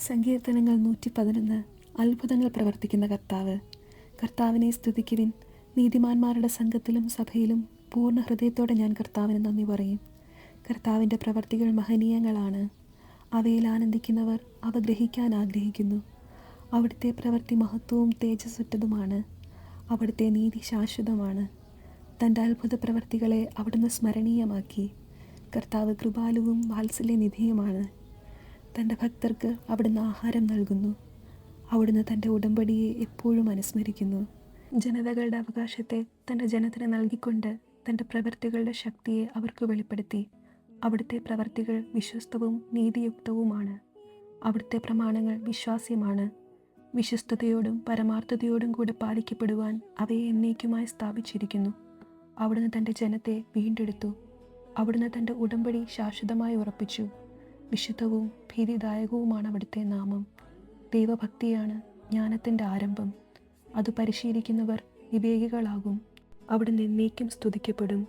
സങ്കീർത്തനങ്ങൾ 111. അത്ഭുതങ്ങൾ പ്രവർത്തിക്കുന്ന കർത്താവ്. കർത്താവിനെ സ്തുതിക്കുവിൻ. നീതിമാന്മാരുടെ സംഘത്തിലും സഭയിലും പൂർണ്ണ ഹൃദയത്തോടെ ഞാൻ കർത്താവിന് നന്ദി പറയും. കർത്താവിൻ്റെ പ്രവർത്തികൾ മഹനീയങ്ങളാണ്. അവയിൽ ആനന്ദിക്കുന്നവർ അവ ഗ്രഹിക്കാൻ ആഗ്രഹിക്കുന്നു. അവിടുത്തെ പ്രവൃത്തി മഹത്വവും തേജസ്സുറ്റതുമാണ്. അവിടുത്തെ നീതി ശാശ്വതമാണ്. തൻ്റെ അത്ഭുത പ്രവർത്തികളെ അവിടുന്ന് സ്മരണീയമാക്കി. കർത്താവ് കൃപാലുവും വാത്സല്യനിധിയുമാണ്. തൻ്റെ ഭക്തർക്ക് അവിടുന്ന് ആഹാരം നൽകുന്നു. അവിടുന്ന് തൻ്റെ ഉടമ്പടിയെ എപ്പോഴും അനുസ്മരിക്കുന്നു. ജനതകളുടെ അവകാശത്തെ തൻ്റെ ജനത്തിന് നൽകിക്കൊണ്ട് തൻ്റെ പ്രവൃത്തികളുടെ ശക്തിയെ അവർക്ക് വെളിപ്പെടുത്തി. അവിടുത്തെ പ്രവൃത്തികൾ വിശ്വസ്തവും നീതിയുക്തവുമാണ്. അവിടുത്തെ പ്രമാണങ്ങൾ വിശ്വാസ്യമാണ്. വിശ്വസ്തയോടും പരമാർത്ഥതയോടും കൂടെ പാലിക്കപ്പെടുവാൻ അവയെ എന്നേക്കുമായി സ്ഥാപിച്ചിരിക്കുന്നു. അവിടുന്ന് തൻ്റെ ജനത്തെ വീണ്ടെടുത്തു. അവിടുന്ന് തൻ്റെ ഉടമ്പടി ശാശ്വതമായി ഉറപ്പിച്ചു. വിശുദ്ധവും ഭീതിദായകവുമാണ് അവിടുത്തെ നാമം. ദൈവഭക്തിയാണ് ജ്ഞാനത്തിൻ്റെ ആരംഭം. അത് പരിശീലിക്കുന്നവർ വിവേകികളാകും. അവിടുന്ന് എന്നേക്കും സ്തുതിക്കപ്പെടും.